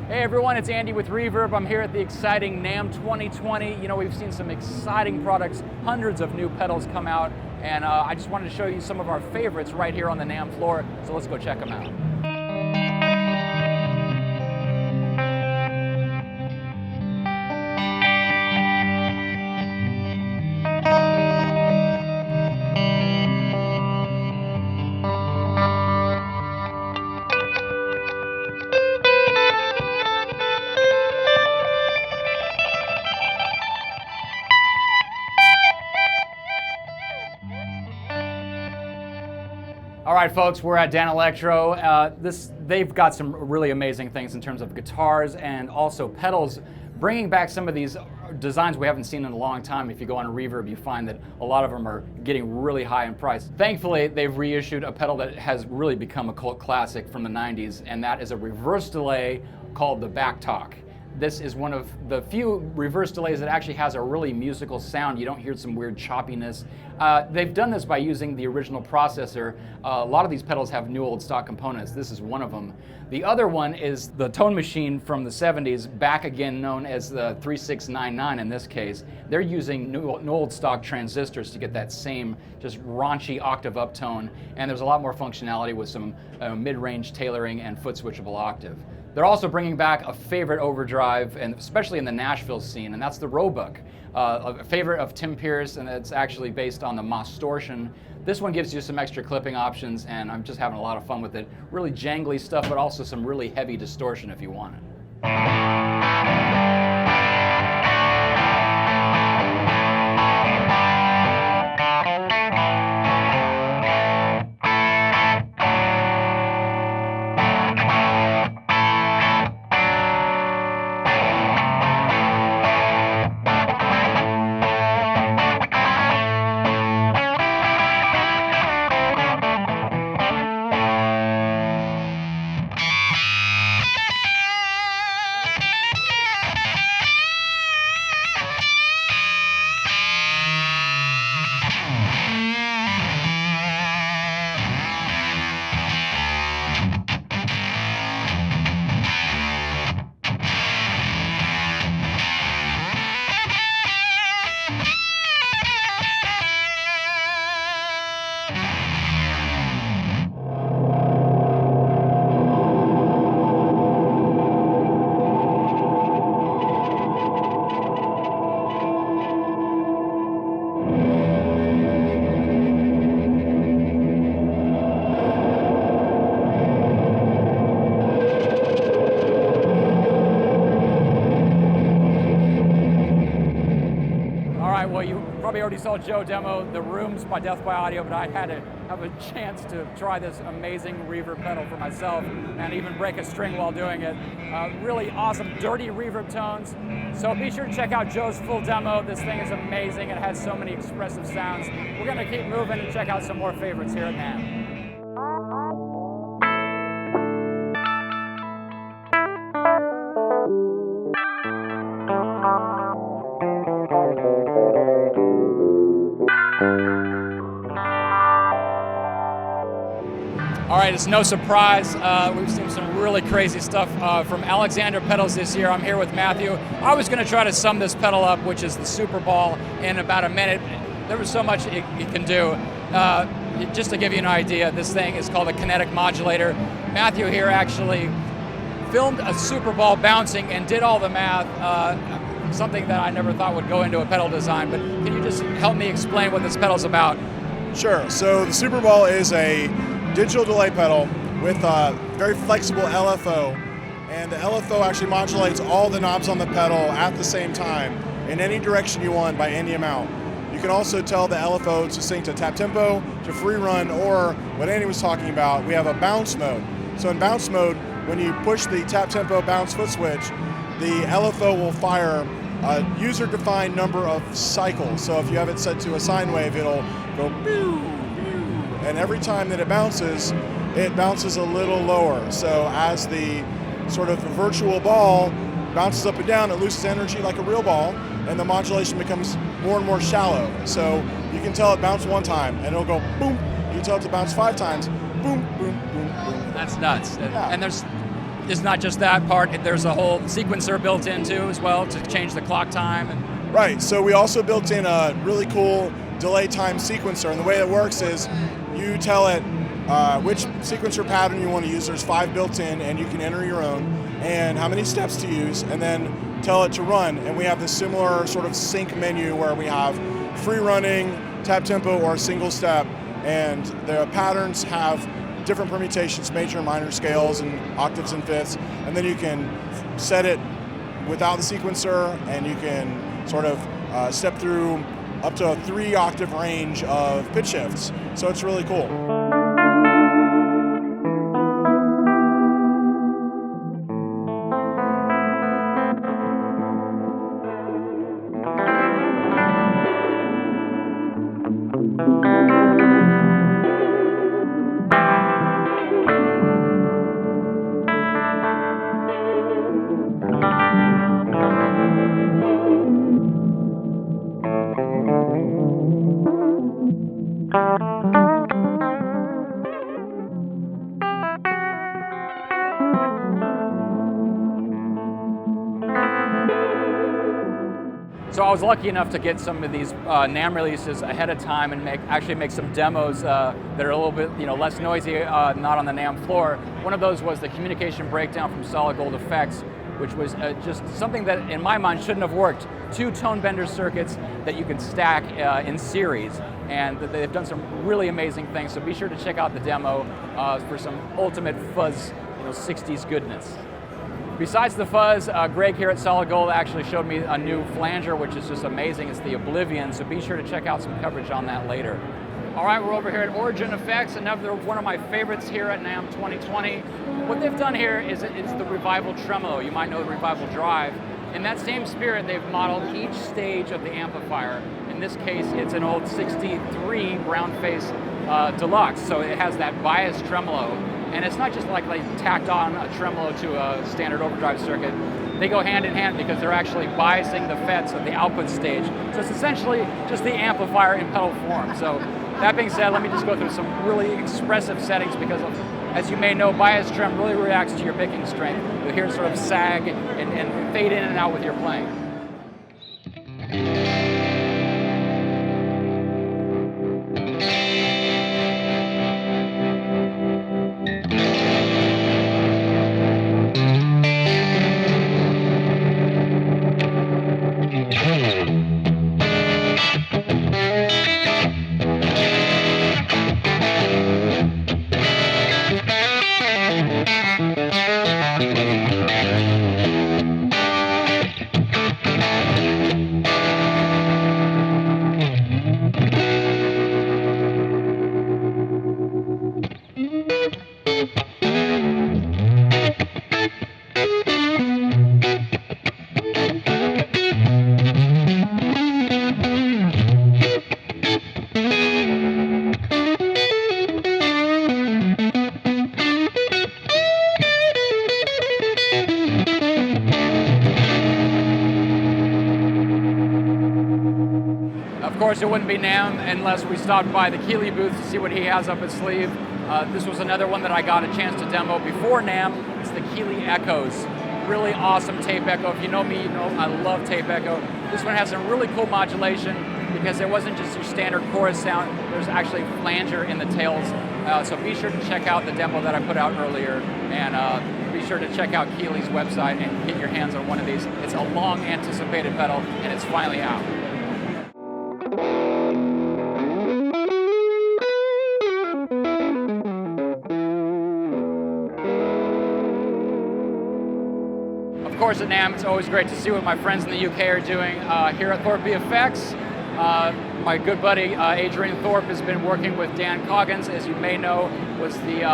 Hey everyone, it's Andy with Reverb. I'm here at the exciting NAMM 2020. You know, we've seen some exciting products, hundreds of new pedals come out, and I just wanted to show you some of our favorites right here on the NAMM floor, so let's go check them out. All right, folks, we're at Danelectro. They've got some really amazing things in terms of guitars and also pedals, bringing back some of these designs we haven't seen in a long time. If you go on Reverb, you find that a lot of them are getting really high in price. Thankfully, they've reissued a pedal that has really become a cult classic from the 90s, and that is a reverse delay called the Backtalk. This is one of the few reverse delays that actually has a really musical sound. You don't hear some weird choppiness. They've done this by using the original processor. A lot of these pedals have new old stock components. This is one of them. The other one is the tone machine from the 70s, back again known as the 3699 in this case. They're using new old stock transistors to get that same just raunchy octave up tone, and there's a lot more functionality with some mid-range tailoring and foot switchable octave. They're also bringing back a favorite overdrive, and especially in the Nashville scene, and that's the Roebuck, a favorite of Tim Pierce, and it's actually based on the Mostortion. This one gives you some extra clipping options, and I'm just having a lot of fun with it. Really jangly stuff, but also some really heavy distortion if you want it. Well, you probably already saw Joe demo The Rooms by Death by Audio, but I had to have a chance to try this amazing reverb pedal for myself and even break a string while doing it. Really awesome, dirty reverb tones. So be sure to check out Joe's full demo. This thing is amazing. It has so many expressive sounds. We're going to keep moving and check out some more favorites here at NAMM. All right, it's no surprise. We've seen some really crazy stuff from Alexander Pedals this year. I'm here with Matthew. I was going to try to sum this pedal up, which is the Super Ball, in about a minute. There was so much it can do. Just to give you an idea, this thing is called a kinetic modulator. Matthew here actually filmed a Super Ball bouncing and did all the math, something that I never thought would go into a pedal design. But can you just help me explain what this pedal's about? Sure. So the Super Ball is a digital delay pedal with a very flexible LFO, and the LFO actually modulates all the knobs on the pedal at the same time in any direction you want by any amount. You can also tell the LFO to sync to tap tempo, to free run, or what Andy was talking about, we have a bounce mode. So in bounce mode, when you push the tap tempo bounce foot switch, the LFO will fire a user-defined number of cycles. So if you have it set to a sine wave, it'll go pew, and every time that it bounces a little lower. So as the sort of virtual ball bounces up and down, it loses energy like a real ball, and the modulation becomes more and more shallow. So you can tell it bounced one time, and it'll go boom. You can tell it to bounce 5 times, boom, boom, boom, boom. That's nuts. Yeah. And there's it's not just that part, there's a whole sequencer built in too as well to change the clock time. Right, so we also built in a really cool delay time sequencer, and the way it works is you tell it which sequencer pattern you want to use. There's 5 built in, and you can enter your own, and how many steps to use, and then tell it to run. And we have this similar sort of sync menu where we have free running, tap tempo, or a single step, and the patterns have different permutations, major and minor scales, and octaves and fifths, and then you can set it without the sequencer, and you can sort of step through up to a 3-octave range of pitch shifts. So it's really cool. So I was lucky enough to get some of these NAMM releases ahead of time and actually make some demos that are a little bit less noisy, not on the NAMM floor. One of those was the communication breakdown from Solidgold FX, which was just something that in my mind shouldn't have worked. 2 tone bender circuits that you can stack in series, and they've done some really amazing things. So be sure to check out the demo for some ultimate fuzz, 60s goodness. Besides the fuzz, Greg here at Solidgold actually showed me a new flanger, which is just amazing. It's the Oblivion, so be sure to check out some coverage on that later. All right, we're over here at Origin Effects, another one of my favorites here at NAMM 2020. What they've done here is it's the Revival Tremolo. You might know the Revival Drive. In that same spirit, they've modeled each stage of the amplifier. In this case, it's an old 63 round face deluxe, so it has that bias tremolo. And it's not just like they tacked on a tremolo to a standard overdrive circuit. They go hand in hand because they're actually biasing the FETs of the output stage. So it's essentially just the amplifier in pedal form. So that being said, let me just go through some really expressive settings because as you may know, bias trem really reacts to your picking strength. You'll hear it sort of sag and fade in and out with your playing. Of course, it wouldn't be NAMM unless we stopped by the Keeley booth to see what he has up his sleeve. This was another one that I got a chance to demo before NAMM. It's the Keeley Echoes. Really awesome tape echo. If you know me, you know I love tape echo. This one has some really cool modulation because it wasn't just your standard chorus sound. There's actually flanger in the tails. So be sure to check out the demo that I put out earlier, and be sure to check out Keeley's website and get your hands on one of these. It's a long anticipated pedal, and it's finally out. Of course, at NAMM, it's always great to see what my friends in the UK are doing. Here at THORPYFX, my good buddy Adrian Thorpe has been working with Dan Coggins, as you may know, was the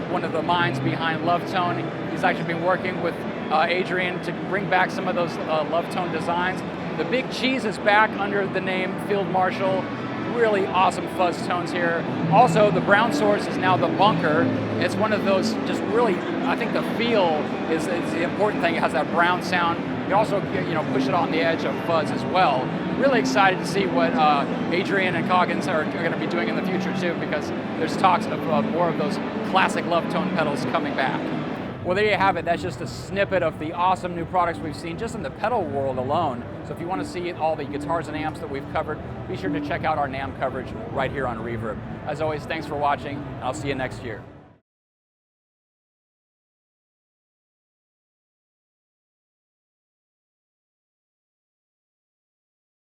one of the minds behind Love Tone. He's actually been working with Adrian to bring back some of those Love Tone designs. The Big Cheese is back under the name Field Marshal. Really awesome fuzz tones here. Also, the brown source is now the Bunker. It's one of those just really, I think the feel is the important thing. It has that brown sound. You also push it on the edge of fuzz as well. Really excited to see what Adrian and Coggins are going to be doing in the future too, because there's talks of more of those classic Love Tone pedals coming back. Well, there you have it. That's just a snippet of the awesome new products we've seen just in the pedal world alone. So if you want to see all the guitars and amps that we've covered, be sure to check out our NAMM coverage right here on Reverb. As always, thanks for watching, and I'll see you next year.